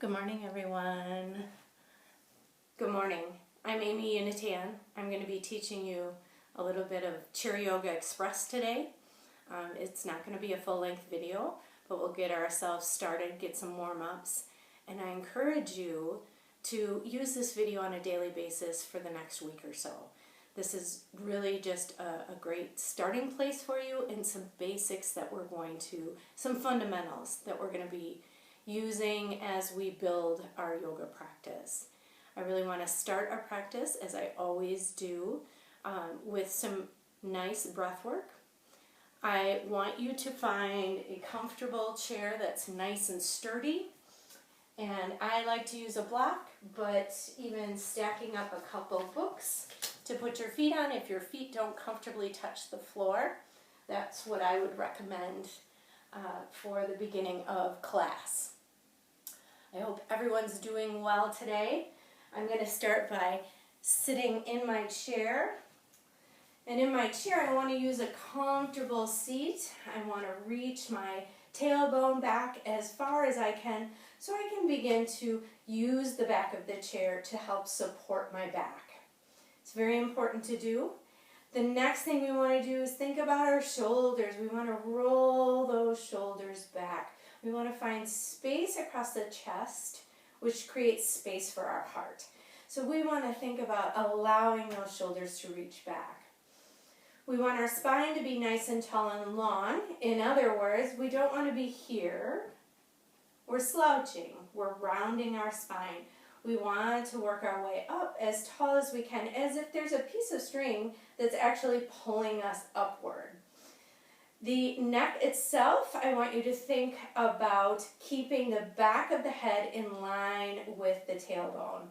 Good morning, everyone. Good morning. I'm Amy Unitan. I'm going to be teaching you a little bit of Chair Yoga Express today. It's not going to be a full-length video, but we'll get ourselves started, get some warm-ups, and I encourage you to use this video on a daily basis for the next week or so. This is really just a great starting place for you and some basics that we're going to, some fundamentals that we're going to be using as we build our yoga practice. I really want to start our practice, as I always do, with some nice breath work. I want you to find a comfortable chair that's nice and sturdy. And I like to use a block, but even stacking up a couple books to put your feet on. If your feet don't comfortably touch the floor, that's what I would recommend for the beginning of class. I hope everyone's doing well today. I'm going to start by sitting in my chair. And in my chair, I want to use a comfortable seat. I want to reach my tailbone back as far as I can so I can begin to use the back of the chair to help support my back. It's very important to do. The next thing we want to do is think about our shoulders. We want to roll those shoulders back. We want to find space across the chest, which creates space for our heart. So we want to think about allowing those shoulders to reach back. We want our spine to be nice and tall and long. In other words, we don't want to be here. We're slouching. We're rounding our spine. We want to work our way up as tall as we can, as if there's a piece of string that's actually pulling us upward. The neck itself, I want you to think about keeping the back of the head in line with the tailbone.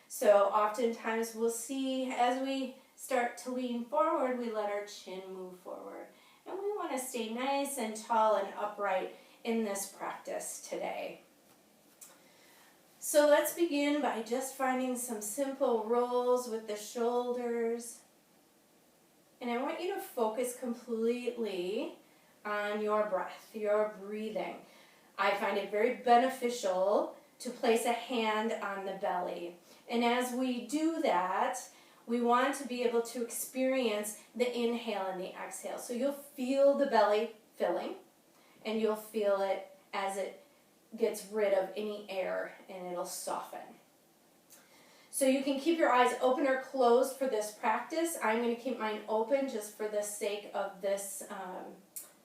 So oftentimes we'll see as we start to lean forward, we let our chin move forward. And we want to stay nice and tall and upright in this practice today. So let's begin by just finding some simple rolls with the shoulders. And I want you to focus completely on your breath, your breathing. I find it very beneficial to place a hand on the belly. And as we do that, we want to be able to experience the inhale and the exhale. So you'll feel the belly filling, and you'll feel it as it gets rid of any air, and it'll soften. So you can keep your eyes open or closed for this practice. I'm going to keep mine open just for the sake of this,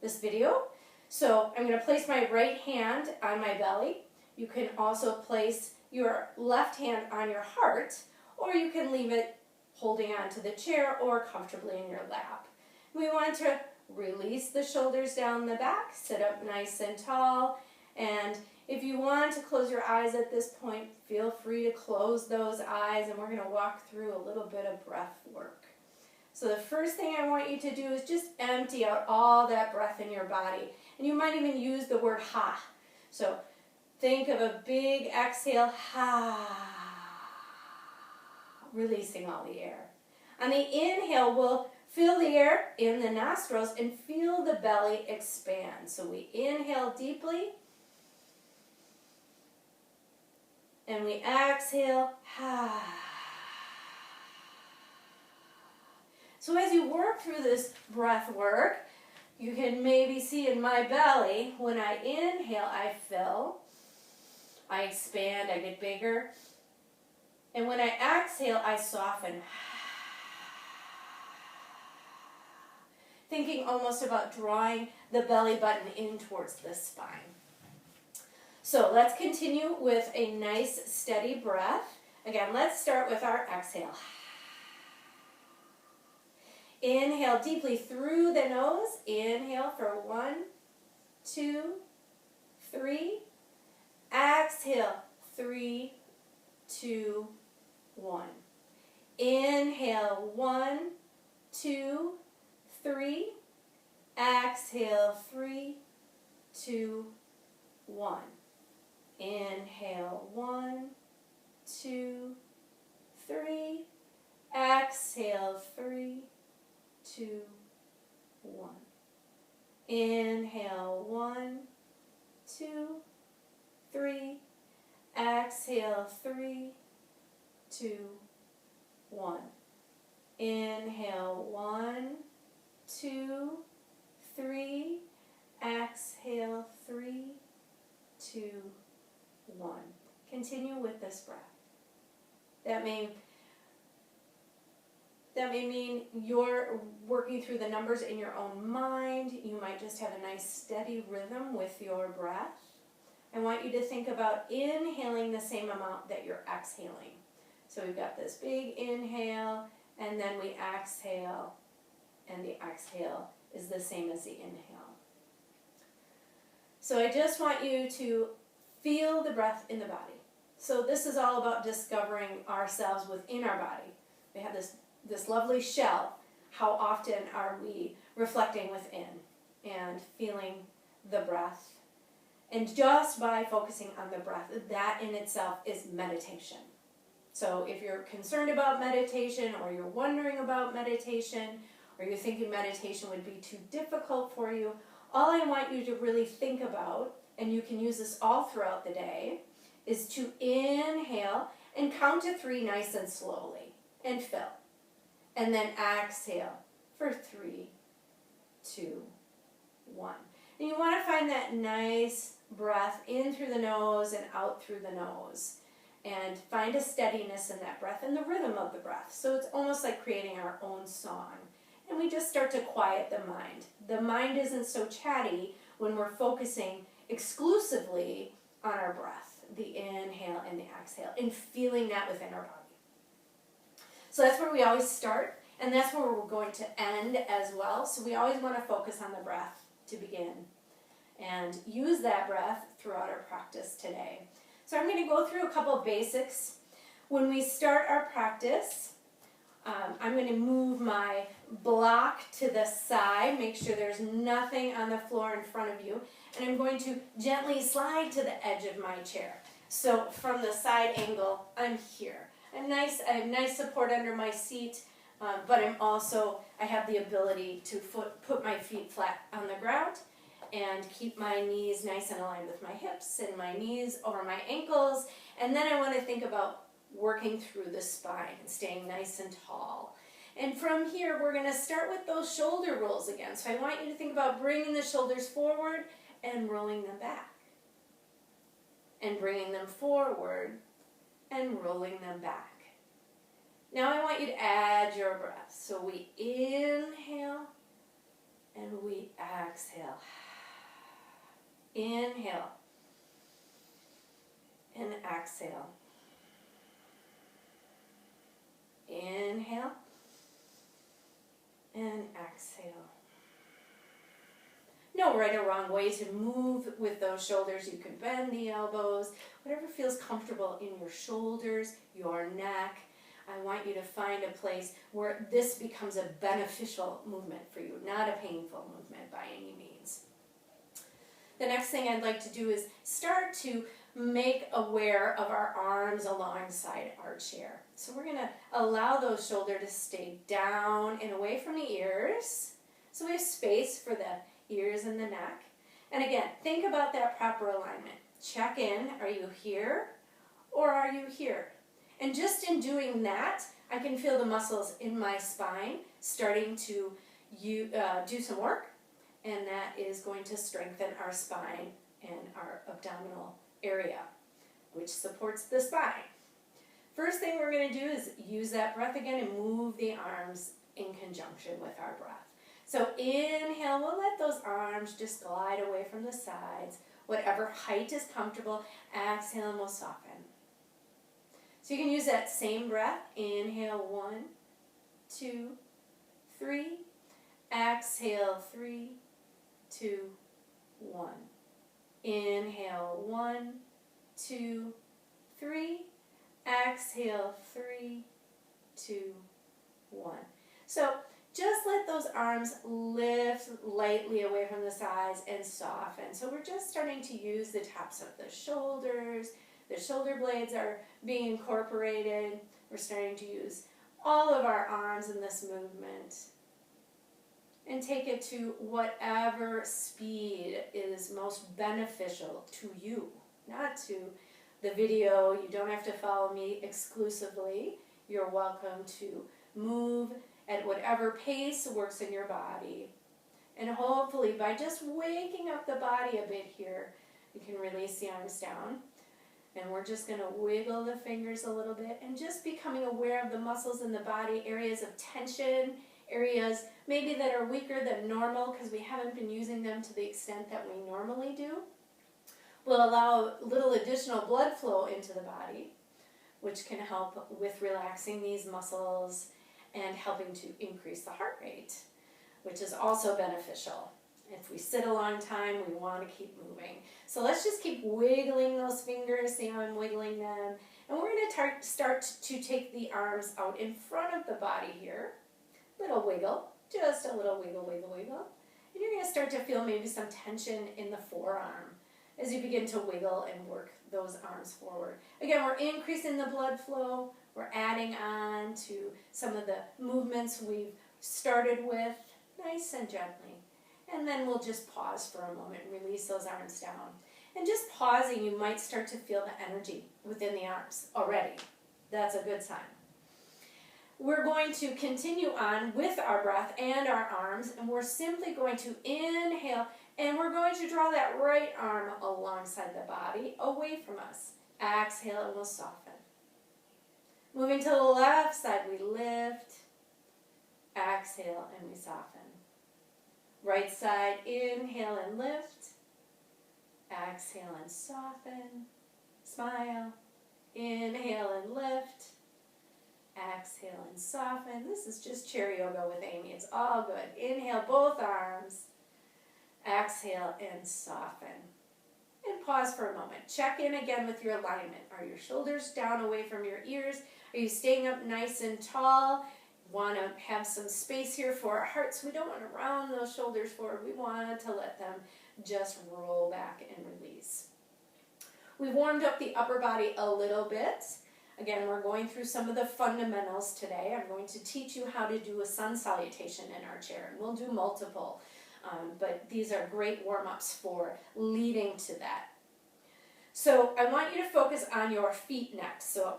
this video. So I'm going to place my right hand on my belly. You can also place your left hand on your heart, or you can leave it holding onto the chair or comfortably in your lap. We want to release the shoulders down the back, sit up nice and tall, and if you want to close your eyes at this point, feel free to close those eyes, and we're going to walk through a little bit of breath work. So the first thing I want you to do is just empty out all that breath in your body. And you might even use the word ha. So think of a big exhale, ha, releasing all the air. On the inhale, we'll fill the air in the nostrils and feel the belly expand. So we inhale deeply. And we exhale, ha. So as you work through this breath work, you can maybe see in my belly, when I inhale, I fill, I expand, I get bigger. And when I exhale, I soften. Thinking almost about drawing the belly button in towards the spine. So let's continue with a nice steady breath. Again, let's start with our exhale. Inhale deeply through the nose. Inhale for 1, 2, 3. Exhale, 3, 2, 1. Inhale, 1, 2, 3. Exhale, 3, 2, 1. Inhale, 1, 2, 3. Exhale, 3, 2, 1. Inhale, 1, 2, 3. exhale, 3, 2, 1. Inhale, 1, 2, 3. Exhale, 3, 2, 1. Continue with this breath. That may mean you're working through the numbers in your own mind. You might just have a nice steady rhythm with your breath. I want you to think about inhaling the same amount that you're exhaling. So we've got this big inhale, and then we exhale, and the exhale is the same as the inhale. So I just want you to feel the breath in the body. So this is all about discovering ourselves within our body. We have this lovely shell. How often are we reflecting within and feeling the breath? And just by focusing on the breath, that in itself is meditation. So if you're concerned about meditation, or you're wondering about meditation, or you're thinking meditation would be too difficult for you, all I want you to really think about, and you can use this all throughout the day, is to inhale and count to 3 nice and slowly and fill. And then exhale for 3, 2, 1. And you want to find that nice breath in through the nose and out through the nose. And find a steadiness in that breath and the rhythm of the breath. So it's almost like creating our own song. And we just start to quiet the mind. The mind isn't so chatty when we're focusing exclusively on our breath, the inhale and the exhale, and feeling that within our body. So that's where we always start, and that's where we're going to end as well. So we always want to focus on the breath to begin and use that breath throughout our practice today. So I'm going to go through a couple of basics. When we start our practice, I'm going to move my block to the side, make sure there's nothing on the floor in front of you, and I'm going to gently slide to the edge of my chair. So from the side angle, I'm here. I have nice support under my seat, but I have the ability to put my feet flat on the ground and keep my knees nice and aligned with my hips and my knees over my ankles. And then I want to think about working through the spine and staying nice and tall. And from here, we're going to start with those shoulder rolls again. So I want you to think about bringing the shoulders forward and rolling them back. And bringing them forward and rolling them back. Now I want you to add your breath. So we inhale and we exhale. Inhale and exhale. Inhale and exhale. No right or wrong way to move with those shoulders. You can bend the elbows, whatever feels comfortable in your shoulders, your neck. I want you to find a place where this becomes a beneficial movement for you, not a painful movement by any means. The next thing I'd like to do is start to make aware of our arms alongside our chair. So we're going to allow those shoulders to stay down and away from the ears. So we have space for the ears and the neck. And again, think about that proper alignment. Check in. Are you here or are you here? And just in doing that, I can feel the muscles in my spine starting to do some work. And that is going to strengthen our spine and our abdominal area, which supports the spine. First thing we're going to do is use that breath again and move the arms in conjunction with our breath. So inhale, we'll let those arms just glide away from the sides. Whatever height is comfortable, exhale and we'll soften. So you can use that same breath. Inhale, 1, 2, 3. Exhale, 3, 2, 1. Inhale, 1, 2, 3. Exhale, 3, 2, 1. So just let those arms lift lightly away from the sides and soften. So we're just starting to use the tops of the shoulders. The shoulder blades are being incorporated. We're starting to use all of our arms in this movement. And take it to whatever speed is most beneficial to you, not to the video. You don't have to follow me exclusively. You're welcome to move at whatever pace works in your body. And hopefully by just waking up the body a bit here, you can release the arms down. And we're just going to wiggle the fingers a little bit and just becoming aware of the muscles in the body, areas of tension, areas maybe that are weaker than normal because we haven't been using them to the extent that we normally do. Will allow a little additional blood flow into the body, which can help with relaxing these muscles and helping to increase the heart rate, which is also beneficial. If we sit a long time, we want to keep moving. So let's just keep wiggling those fingers. See how I'm wiggling them? And we're going to start to take the arms out in front of the body here. Little wiggle, just a little wiggle, wiggle, wiggle. And you're going to start to feel maybe some tension in the forearm as you begin to wiggle and work those arms forward. Again, we're increasing the blood flow. We're adding on to some of the movements we've started with, nice and gently. And then we'll just pause for a moment and release those arms down. And just pausing, you might start to feel the energy within the arms already. That's a good sign. We're going to continue on with our breath and our arms, and we're simply going to inhale, and we're going to draw that right arm alongside the body, away from us. Exhale, and we'll soften. Moving to the left side, we lift. Exhale, and we soften. Right side, inhale and lift. Exhale and soften. Smile. Inhale and lift. Exhale and soften. This is just chair yoga with Amy. It's all good. Inhale both arms. Exhale and soften. And pause for a moment. Check in again with your alignment. Are your shoulders down away from your ears? Are you staying up nice and tall? Want to have some space here for our hearts. We don't want to round those shoulders forward. We want to let them just roll back and release. We've warmed up the upper body a little bit. Again, we're going through some of the fundamentals today. I'm going to teach you how to do a sun salutation in our chair, and we'll do multiple. But these are great warm-ups for leading to that. So I want you to focus on your feet next. So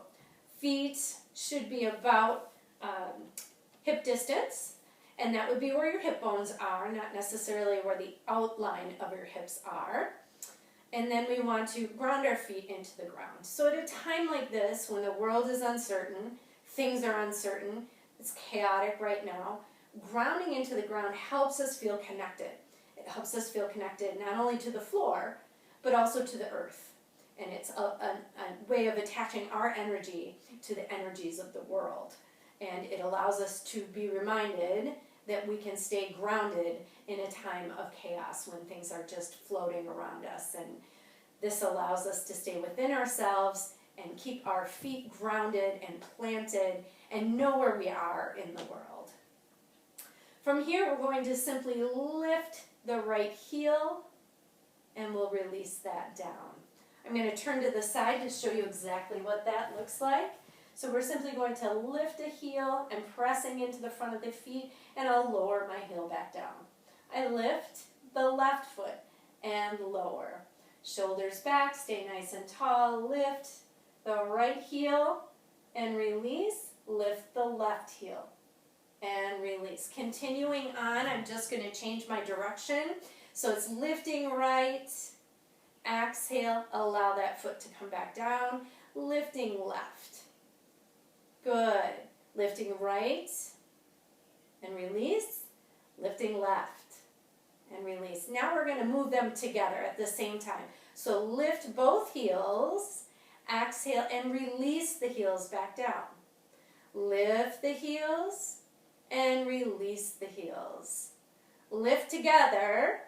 feet should be about hip distance, and that would be where your hip bones are, not necessarily where the outline of your hips are. And then we want to ground our feet into the ground. So at a time like this, when the world is uncertain, things are uncertain, it's chaotic right now, grounding into the ground helps us feel connected. It helps us feel connected not only to the floor, but also to the earth. And it's a way of attaching our energy to the energies of the world. And it allows us to be reminded that we can stay grounded in a time of chaos when things are just floating around us. And this allows us to stay within ourselves and keep our feet grounded and planted and know where we are in the world. From here, we're going to simply lift the right heel and we'll release that down. I'm going to turn to the side to show you exactly what that looks like. So we're simply going to lift a heel and pressing into the front of the feet, and I'll lower my heel back down. I lift the left foot and lower. Shoulders back, stay nice and tall. Lift the right heel and release. Lift the left heel and release. Continuing on, I'm just going to change my direction. So it's lifting right. Exhale, allow that foot to come back down. Lifting left. Good. Lifting right and release. Lifting left and release. Now we're going to move them together at the same time. So lift both heels. Exhale and release the heels back down. Lift the heels and release the heels. Lift together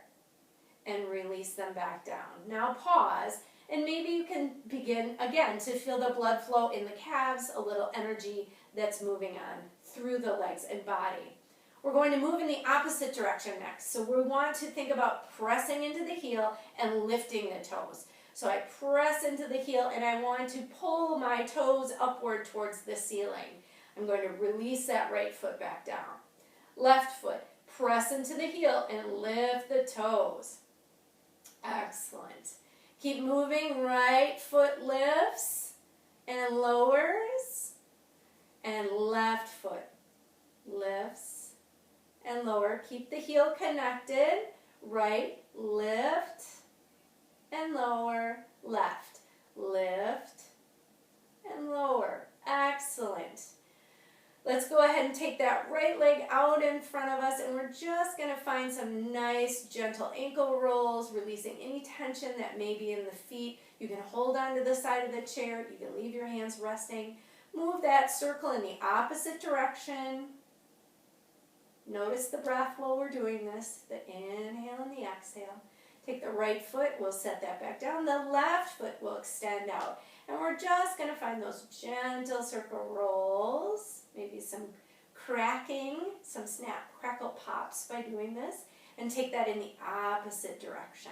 and release them back down. Now pause. And maybe you can begin, again, to feel the blood flow in the calves, a little energy that's moving on through the legs and body. We're going to move in the opposite direction next. So we want to think about pressing into the heel and lifting the toes. So I press into the heel and I want to pull my toes upward towards the ceiling. I'm going to release that right foot back down. Left foot, press into the heel and lift the toes. Excellent. Keep moving, right foot lift. lower. Keep the heel connected. Right, lift, and lower, left, lift, and lower. Excellent. Let's go ahead and take that right leg out in front of us, and we're just going to find some nice gentle ankle rolls, releasing any tension that may be in the feet. You can hold on to the side of the chair. You can leave your hands resting. Move that circle in the opposite direction. Notice the breath while we're doing this, the inhale and the exhale. Take the right foot, we'll set that back down. The left foot will extend out. And we're just going to find those gentle circle rolls, maybe some cracking, some snap, crackle pops by doing this, and take that in the opposite direction.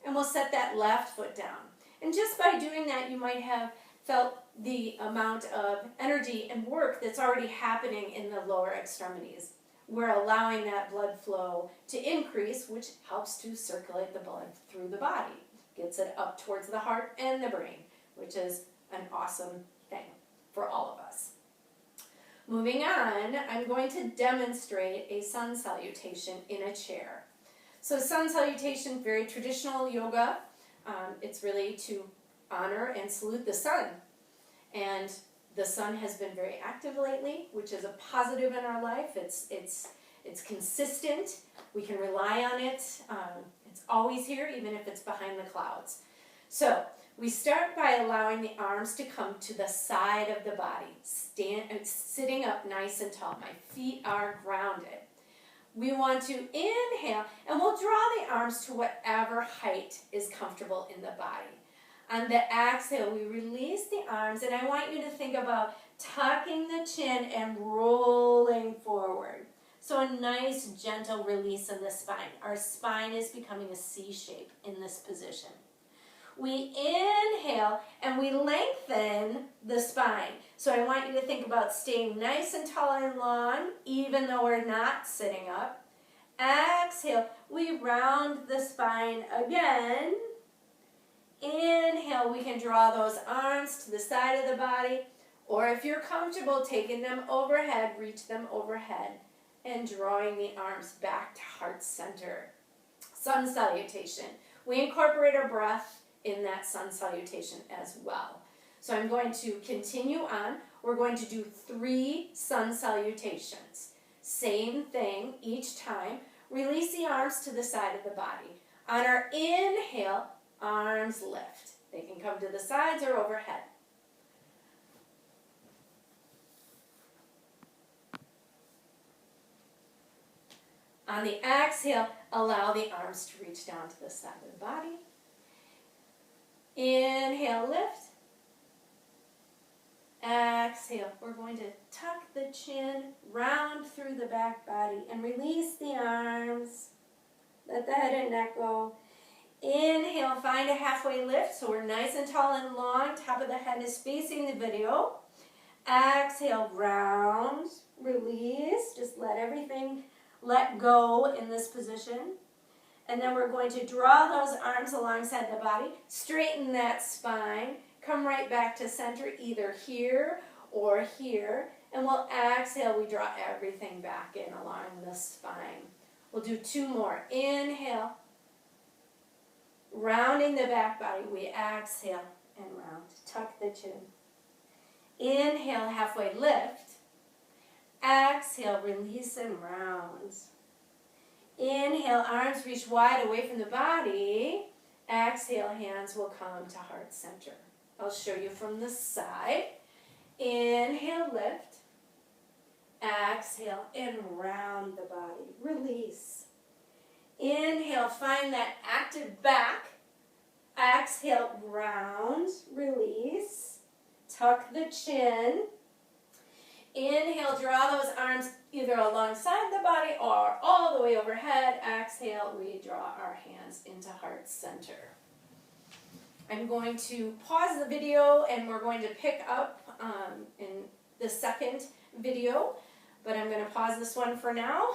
And we'll set that left foot down. And just by doing that, you might have felt the amount of energy and work that's already happening in the lower extremities. We're allowing that blood flow to increase, which helps to circulate the blood through the body. Gets it up towards the heart and the brain, which is an awesome thing for all of us. Moving on, I'm going to demonstrate a sun salutation in a chair. So sun salutation, very traditional yoga. It's really to honor and salute the sun. And the sun has been very active lately, which is a positive in our life. It's consistent. We can rely on it. It's always here, even if it's behind the clouds. So we start by allowing the arms to come to the side of the body, sitting up nice and tall. My feet are grounded. We want to inhale, and we'll draw the arms to whatever height is comfortable in the body. On the exhale, we release the arms, and I want you to think about tucking the chin and rolling forward. So a nice, gentle release of the spine. Our spine is becoming a C shape in this position. We inhale, and we lengthen the spine. So I want you to think about staying nice and tall and long, even though we're not sitting up. Exhale, we round the spine again. Inhale, we can draw those arms to the side of the body, or if you're comfortable taking them overhead, reach them overhead and drawing the arms back to heart center. Sun salutation. We incorporate our breath in that sun salutation as well. So I'm going to continue on. We're going to do 3 sun salutations. Same thing each time. Release the arms to the side of the body. On our inhale, arms lift. They can come to the sides or overhead. On the exhale, allow the arms to reach down to the side of the body. Inhale, lift. Exhale, we're going to tuck the chin, round through the back body, and release the arms. Let the head and neck go. Inhale, find a halfway lift, so we're nice and tall and long. Top of the head is facing the video. Exhale, round, release. Just let everything let go in this position. And then we're going to draw those arms alongside the body. Straighten that spine. Come right back to center, either here or here. And we'll exhale, we draw everything back in along the spine. We'll do 2 more. Inhale. Rounding the back body, we exhale and round. Tuck the chin. Inhale, halfway lift. Exhale, release and round. Inhale, arms reach wide away from the body. Exhale, hands will come to heart center. I'll show you from the side. Inhale, lift. Exhale, and round the body. Release. Inhale, find that active back. Exhale, round, release. Tuck the chin. Inhale, draw those arms either alongside the body or all the way overhead. Exhale, we draw our hands into heart center. I'm going to pause the video and we're going to pick up in the second video, but I'm going to pause this one for now.